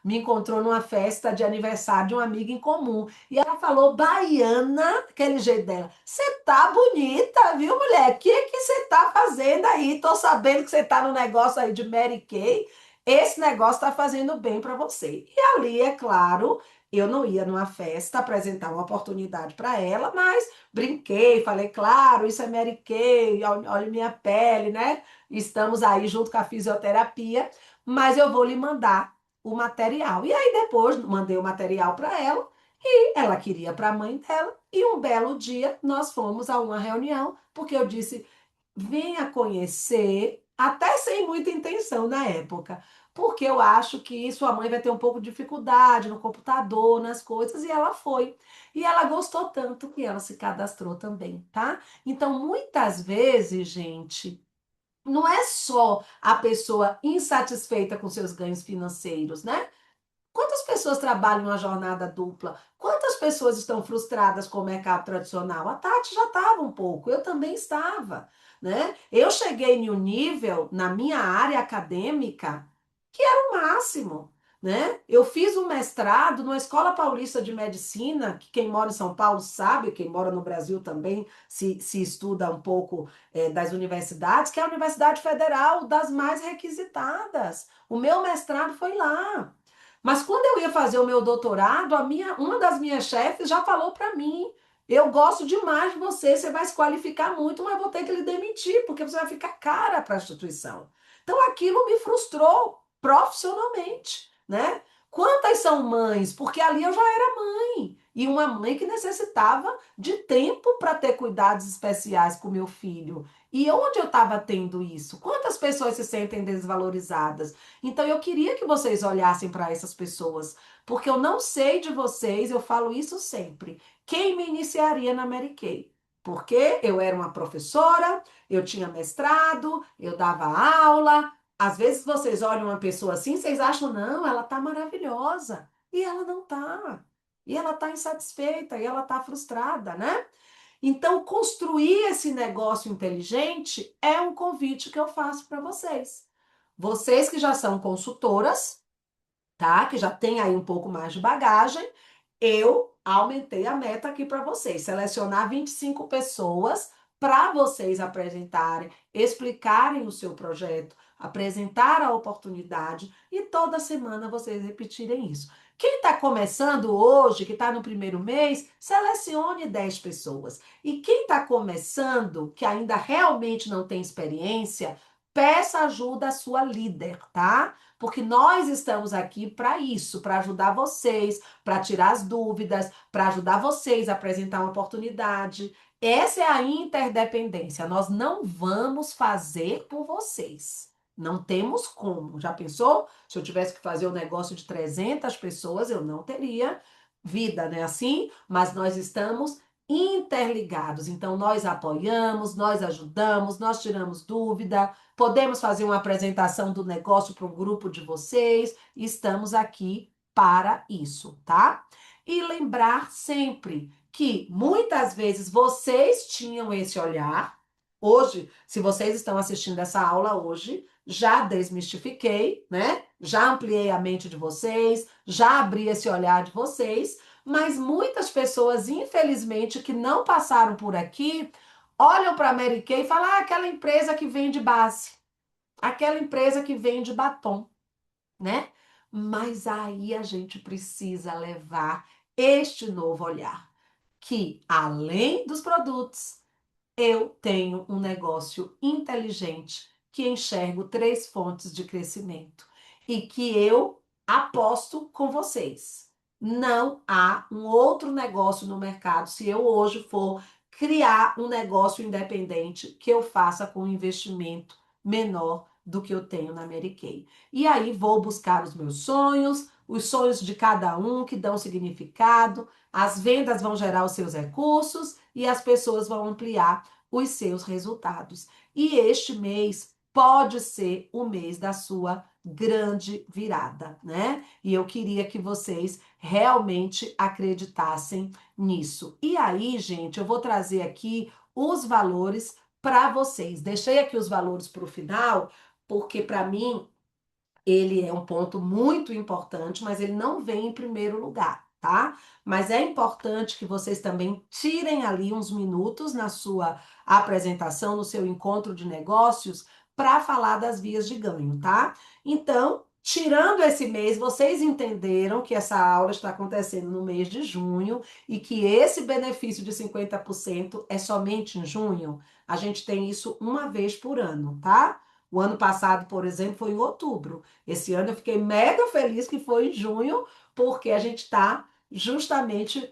me encontrou numa festa de aniversário de uma amiga em comum. E ela falou, baiana, aquele jeito dela, você tá bonita, viu, mulher? O que você tá fazendo aí? Tô sabendo que você tá no negócio aí de Mary Kay. Esse negócio tá fazendo bem para você. E ali, é claro, eu não ia numa festa apresentar uma oportunidade para ela, mas brinquei, falei, claro, isso é Mary Kay, olha minha pele, né? Estamos aí junto com a fisioterapia, mas eu vou lhe mandar o material. E aí depois mandei o material para ela e ela queria para a mãe dela. E um belo dia nós fomos a uma reunião, porque eu disse, venha conhecer, até sem muita intenção na época, porque eu acho que sua mãe vai ter um pouco de dificuldade no computador, nas coisas, e ela foi. E ela gostou tanto que ela se cadastrou também, tá? Então, muitas vezes, gente, não é só a pessoa insatisfeita com seus ganhos financeiros, né? Quantas pessoas trabalham uma jornada dupla? Quantas pessoas estão frustradas com o mercado tradicional? A Tati já estava um pouco, eu também estava, né? Eu cheguei em um nível na minha área acadêmica que era o máximo, né? Eu fiz um mestrado numa Escola Paulista de Medicina, que quem mora em São Paulo sabe, quem mora no Brasil também se estuda um pouco das universidades, que é a Universidade Federal das mais requisitadas. O meu mestrado foi lá. Mas quando eu ia fazer o meu doutorado, uma das minhas chefes já falou para mim: eu gosto demais de você, você vai se qualificar muito, mas vou ter que lhe demitir, porque você vai ficar cara para a instituição. Então aquilo me frustrou profissionalmente, né? Quantas são mães? Porque ali eu já era mãe. E uma mãe que necessitava de tempo para ter cuidados especiais com meu filho. E onde eu estava tendo isso? Quantas pessoas se sentem desvalorizadas? Então eu queria que vocês olhassem para essas pessoas, porque eu não sei de vocês, eu falo isso sempre. Quem me iniciaria na Mary Kay? Porque eu era uma professora, eu tinha mestrado, eu dava aula. Às vezes vocês olham uma pessoa assim, vocês acham, não, ela tá maravilhosa. E ela não tá. E ela tá insatisfeita, e ela tá frustrada, né? Então, construir esse negócio inteligente é um convite que eu faço para vocês. Vocês que já são consultoras, tá? Que já tem aí um pouco mais de bagagem, eu aumentei a meta aqui para vocês, selecionar 25 pessoas para vocês apresentarem, explicarem o seu projeto, apresentar a oportunidade e toda semana vocês repetirem isso. Quem está começando hoje, que está no primeiro mês, selecione 10 pessoas. E quem está começando, que ainda realmente não tem experiência, peça ajuda à sua líder, tá? Porque nós estamos aqui para isso, para ajudar vocês, para tirar as dúvidas, para ajudar vocês a apresentar uma oportunidade. Essa é a interdependência. Nós não vamos fazer por vocês. Não temos como. Já pensou? Se eu tivesse que fazer um negócio de 300 pessoas, eu não teria vida, né? Assim, mas nós estamos interligados. Então, nós apoiamos, nós ajudamos, nós tiramos dúvida, podemos fazer uma apresentação do negócio para um grupo de vocês. Estamos aqui para isso, tá? E lembrar sempre que muitas vezes vocês tinham esse olhar. Hoje, se vocês estão assistindo essa aula hoje, já desmistifiquei, né? Já ampliei a mente de vocês, já abri esse olhar de vocês, mas muitas pessoas, infelizmente, que não passaram por aqui, olham para a Mary Kay e falam: ah, aquela empresa que vende base, aquela empresa que vende batom, né? Mas aí a gente precisa levar este novo olhar, que além dos produtos, eu tenho um negócio inteligente que enxergo 3 fontes de crescimento e que eu aposto com vocês. Não há um outro negócio no mercado se eu hoje for criar um negócio independente que eu faça com um investimento menor do que eu tenho na Mary Kay. E aí vou buscar os meus sonhos, os sonhos de cada um que dão significado, as vendas vão gerar os seus recursos e as pessoas vão ampliar os seus resultados. E este mês pode ser o mês da sua grande virada, né? E eu queria que vocês realmente acreditassem nisso. E aí, gente, eu vou trazer aqui os valores para vocês. Deixei aqui os valores para o final, porque para mim ele é um ponto muito importante, mas ele não vem em primeiro lugar, tá? Mas é importante que vocês também tirem ali uns minutos na sua apresentação, no seu encontro de negócios, para falar das vias de ganho, tá? Então, tirando esse mês, vocês entenderam que essa aula está acontecendo no mês de junho e que esse benefício de 50% é somente em junho? A gente tem isso uma vez por ano, tá? O ano passado, por exemplo, foi em outubro. Esse ano eu fiquei mega feliz que foi em junho, porque a gente está justamente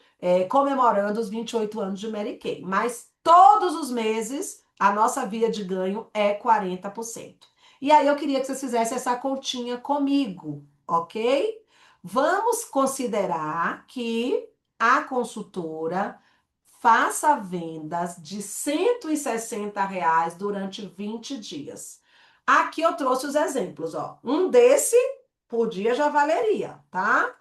comemorando os 28 anos de Mary Kay. Mas todos os meses a nossa via de ganho é 40%. E aí eu queria que vocês fizessem essa continha comigo, ok? Vamos considerar que a consultora faça vendas de R$ 160 durante 20 dias. Aqui eu trouxe os exemplos, ó. Um desse por dia já valeria, tá?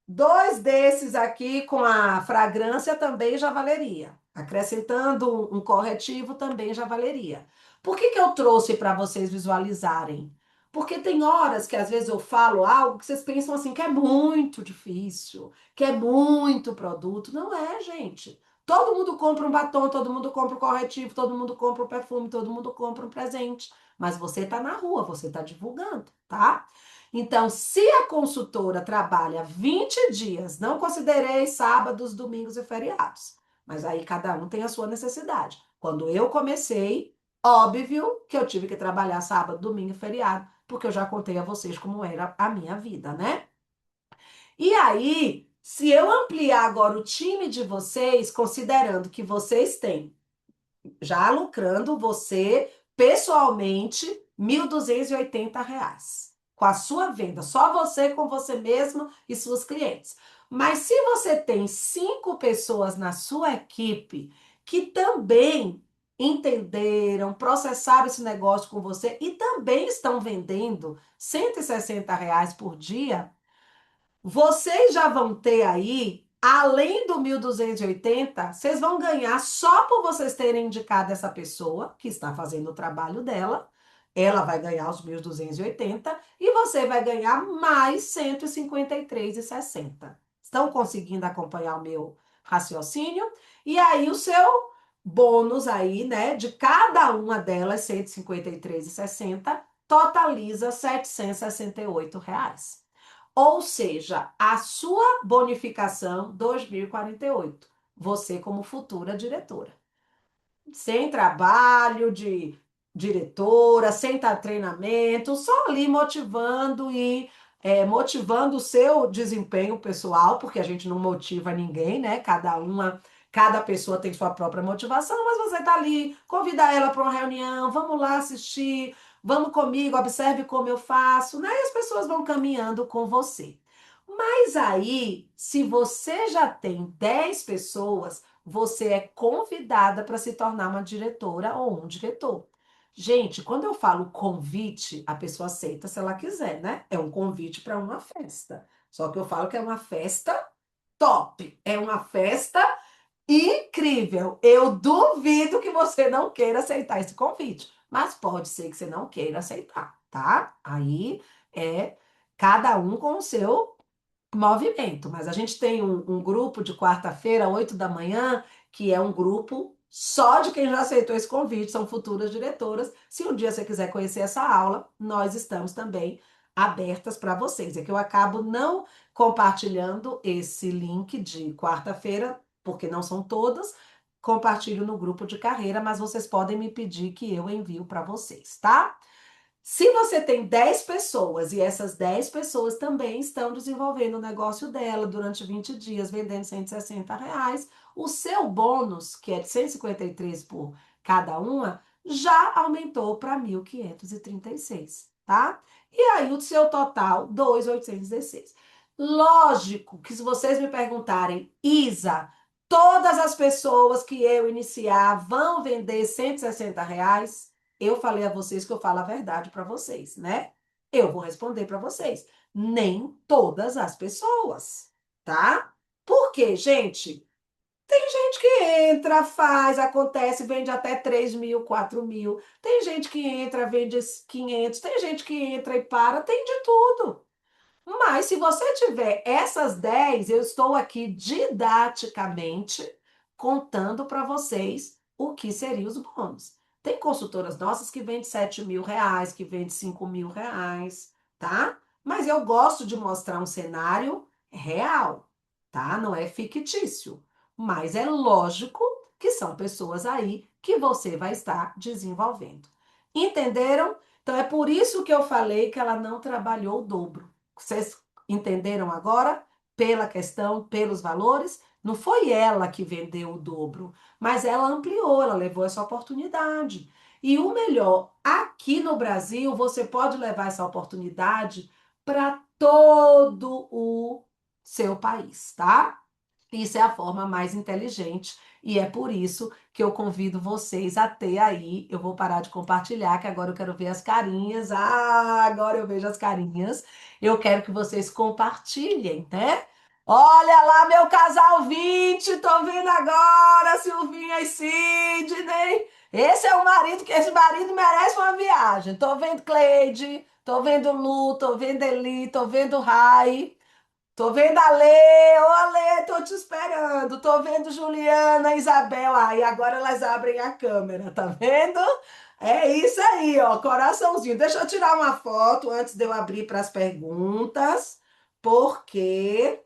2 desses aqui com a fragrância também já valeria. Acrescentando um corretivo também já valeria. Por que que eu trouxe para vocês visualizarem? Porque tem horas que às vezes eu falo algo que vocês pensam assim que é muito difícil, que é muito produto. Não é, gente. Todo mundo compra um batom, todo mundo compra um corretivo, todo mundo compra um perfume, todo mundo compra um presente. Mas você está na rua, você está divulgando, tá? Então, se a consultora trabalha 20 dias, não considerei sábados, domingos e feriados, mas aí cada um tem a sua necessidade. Quando eu comecei, óbvio que eu tive que trabalhar sábado, domingo e feriado, porque eu já contei a vocês como era a minha vida, né? E aí, se eu ampliar agora o time de vocês, considerando que vocês têm já lucrando você pessoalmente R$ 1.280 com a sua venda, só você com você mesmo e suas clientes. Mas se você tem 5 pessoas na sua equipe que também entenderam, processaram esse negócio com você e também estão vendendo R$ 160 por dia, vocês já vão ter aí, além do 1.280, vocês vão ganhar só por vocês terem indicado essa pessoa que está fazendo o trabalho dela. Ela vai ganhar os 1.280 e você vai ganhar mais 153,60. Estão conseguindo acompanhar o meu raciocínio? E aí o seu bônus aí, né, de cada uma delas, 153,60, totaliza R$ 768. Ou seja, a sua bonificação 2048. Você como futura diretora. Sem trabalho de diretora, sem treinamento, só ali motivando e motivando o seu desempenho pessoal, porque a gente não motiva ninguém, né? Cada pessoa tem sua própria motivação, mas você tá ali, convida ela para uma reunião, vamos lá assistir, vamos comigo, observe como eu faço, né? E as pessoas vão caminhando com você. Mas aí, se você já tem 10 pessoas, você é convidada para se tornar uma diretora ou um diretor. Gente, quando eu falo convite, a pessoa aceita se ela quiser, né? É um convite para uma festa. Só que eu falo que é uma festa top, é uma festa incrível. Eu duvido que você não queira aceitar esse convite, mas pode ser que você não queira aceitar, tá? Aí é cada um com o seu movimento, mas a gente tem um grupo de quarta-feira, 8 da manhã, que é um grupo só de quem já aceitou esse convite, são futuras diretoras. Se um dia você quiser conhecer essa aula, nós estamos também abertas para vocês. É que eu acabo não compartilhando esse link de quarta-feira, porque não são todas. Compartilho no grupo de carreira, mas vocês podem me pedir que eu envio para vocês, tá? Se você tem 10 pessoas e essas 10 pessoas também estão desenvolvendo o negócio dela durante 20 dias, vendendo R$ 160, o seu bônus, que é de 153 por cada uma, já aumentou para 1.536, tá? E aí o seu total, 2.816. Lógico que se vocês me perguntarem, Isa, todas as pessoas que eu iniciar vão vender R$ 160? Eu falei a vocês que eu falo a verdade para vocês, né? Eu vou responder para vocês. Nem todas as pessoas, tá? Por quê, gente? Tem gente que entra, faz, acontece, vende até 3.000, 4.000. Tem gente que entra, vende 500. Tem gente que entra e para. Tem de tudo. Mas se você tiver essas 10, eu estou aqui didaticamente contando para vocês o que seriam os bônus. Tem consultoras nossas que vendem R$ 7.000, que vendem R$ 5.000, tá? Mas eu gosto de mostrar um cenário real, tá? Não é fictício. Mas é lógico que são pessoas aí que você vai estar desenvolvendo. Entenderam? Então é por isso que eu falei que ela não trabalhou o dobro. Vocês entenderam agora? Pela questão, pelos valores? Não foi ela que vendeu o dobro, mas ela ampliou, ela levou essa oportunidade. E o melhor, aqui no Brasil, você pode levar essa oportunidade para todo o seu país, tá? Isso é a forma mais inteligente e é por isso que eu convido vocês a ter aí. Eu vou parar de compartilhar, que agora eu quero ver as carinhas. Ah, agora eu vejo as carinhas. Eu quero que vocês compartilhem, né? Olha lá, meu casal 20, tô vendo agora, Silvinha e Sidney. Esse é o marido, que esse marido merece uma viagem. Tô vendo Cleide, tô vendo Lu, tô vendo Eli, tô vendo Rai. Tô vendo a Lê, ô Lê, tô te esperando. chegando, tô vendo Juliana, Isabel. Aí agora elas abrem a câmera, tá vendo? É isso aí, ó, coraçãozinho. Deixa eu tirar uma foto antes de eu abrir para as perguntas, porque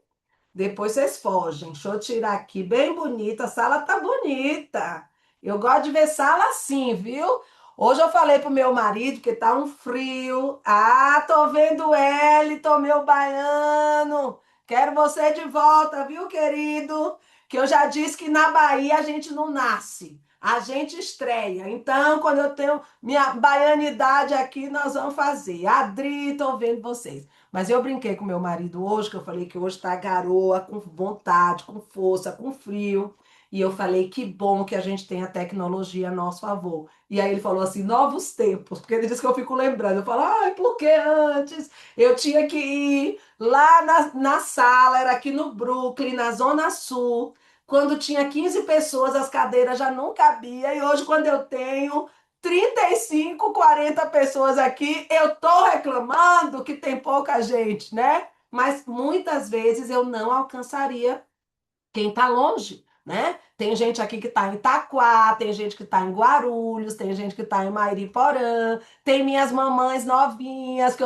depois vocês fogem. Deixa eu tirar aqui, bem bonita. A sala tá bonita. Eu gosto de ver sala assim, viu? Hoje eu falei pro meu marido que tá um frio. Ah, tô vendo ele, tô meu baiano. Quero você de volta, viu, querido? Que eu já disse que na Bahia a gente não nasce, a gente estreia. Então, quando eu tenho minha baianidade aqui, nós vamos fazer. Adri, tô vendo vocês. Mas eu brinquei com meu marido hoje, que eu falei que hoje tá garoa, com vontade, com força, com frio. E eu falei que bom que a gente tem a tecnologia a nosso favor. E aí ele falou assim, novos tempos, porque ele disse que eu fico lembrando. Eu falo, ai, porque antes eu tinha que ir lá na sala, era aqui no Brooklyn, na Zona Sul. Quando tinha 15 pessoas, as cadeiras já não cabiam. E hoje, quando eu tenho 35, 40 pessoas aqui, eu tô reclamando que tem pouca gente, né? Mas muitas vezes eu não alcançaria quem está longe, né? Tem gente aqui que está em Itaquá, tem gente que está em Guarulhos, tem gente que está em Mairiporã, tem minhas mamães novinhas que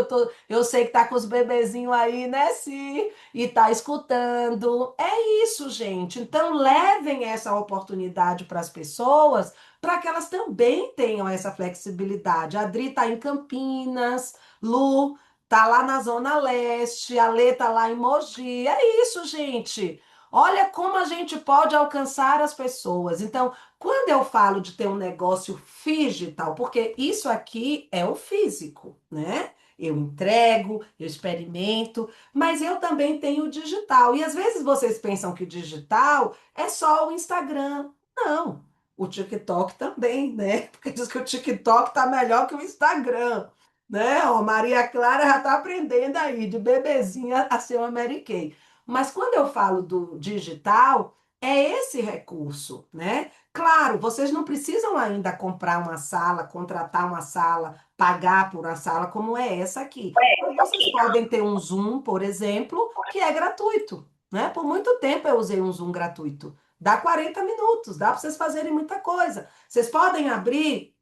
eu sei que tá com os bebezinhos aí, né, Si? E tá escutando. É isso, gente. Então levem essa oportunidade para as pessoas, para que elas também tenham essa flexibilidade. A Adri tá em Campinas, Lu tá lá na Zona Leste, a Lê tá lá em Mogi. É isso, gente. Olha como a gente pode alcançar as pessoas. Então, quando eu falo de ter um negócio digital, porque isso aqui é o físico, né? Eu entrego, eu experimento, mas eu também tenho o digital. E às vezes vocês pensam que digital é só o Instagram. Não, o TikTok também, né? Porque diz que o TikTok tá melhor que o Instagram, né? Ó, Maria Clara já tá aprendendo aí, de bebezinha a ser uma Mary Kay. Mas quando eu falo do digital, é esse recurso, né? Claro, vocês não precisam ainda comprar uma sala, contratar uma sala, pagar por uma sala como é essa aqui. Mas vocês podem ter um Zoom, por exemplo, que é gratuito, né? Por muito tempo eu usei um Zoom gratuito. Dá 40 minutos, dá para vocês fazerem muita coisa. Vocês podem abrir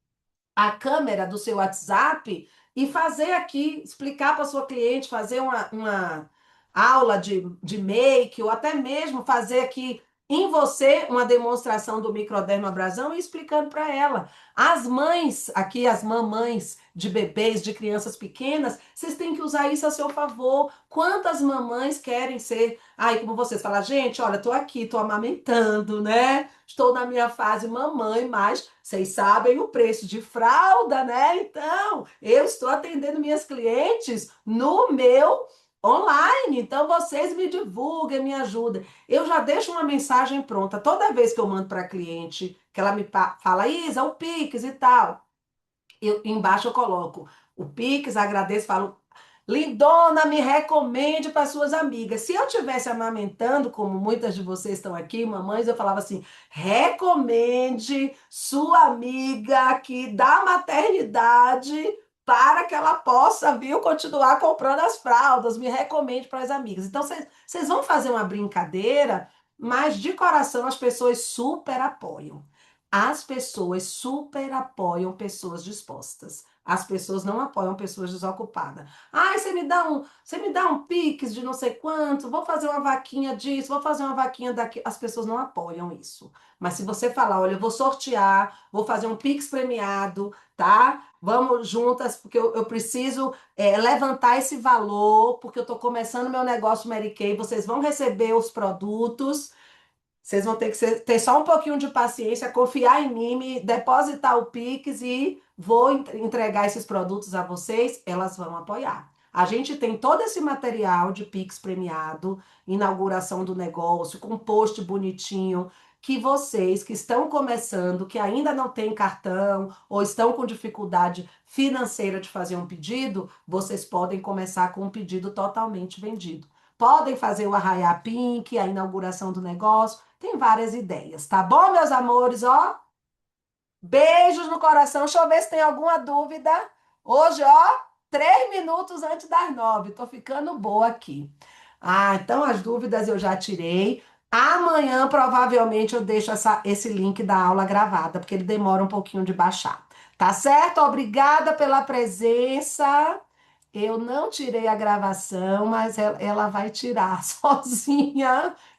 a câmera do seu WhatsApp e fazer aqui, explicar para sua cliente, fazer uma aula de make, ou até mesmo fazer aqui em você uma demonstração do microdermabrasão e explicando para ela. As mães, aqui as mamães de bebês, de crianças pequenas, vocês têm que usar isso a seu favor. Quantas mamães querem ser, ai, como vocês falam, gente, olha, tô aqui, tô amamentando, né? Estou na minha fase mamãe, mas vocês sabem o preço de fralda, né? Então, eu estou atendendo minhas clientes no meu online. Então, vocês me divulguem, me ajudem. Eu já deixo uma mensagem pronta. Toda vez que eu mando para a cliente, que ela me fala, Isa, o Pix e tal, embaixo eu coloco o Pix, agradeço, falo, lindona, me recomende para suas amigas. Se eu estivesse amamentando, como muitas de vocês estão aqui, mamães, eu falava assim: recomende sua amiga aqui da maternidade para que ela possa, viu, continuar comprando as fraldas. Me recomende para as amigas. Então, vocês vão fazer uma brincadeira, mas de coração as pessoas super apoiam. As pessoas super apoiam pessoas dispostas. As pessoas não apoiam pessoas desocupadas. Ah, você me dá um Pix de não sei quanto, vou fazer uma vaquinha disso, vou fazer uma vaquinha daqui. As pessoas não apoiam isso. Mas se você falar, olha, eu vou sortear, vou fazer um Pix premiado, tá? Vamos juntas, porque eu preciso levantar esse valor, porque eu estou começando meu negócio Mary Kay, vocês vão receber os produtos. Vocês vão ter que ter só um pouquinho de paciência, confiar em mim, me depositar o Pix e vou entregar esses produtos a vocês, elas vão apoiar. A gente tem todo esse material de Pix premiado, inauguração do negócio, com post bonitinho, que vocês que estão começando, que ainda não têm cartão ou estão com dificuldade financeira de fazer um pedido, vocês podem começar com um pedido totalmente vendido. Podem fazer o Arraiá Pink, a inauguração do negócio. Tem várias ideias, tá bom, meus amores? Ó, beijos no coração. Deixa eu ver se tem alguma dúvida. Hoje, ó, 3 minutos antes das 9. Tô ficando boa aqui. Ah, então as dúvidas eu já tirei. Amanhã, provavelmente, eu deixo esse link da aula gravada, porque ele demora um pouquinho de baixar. Tá certo? Obrigada pela presença. Eu não tirei a gravação, mas ela vai tirar sozinha.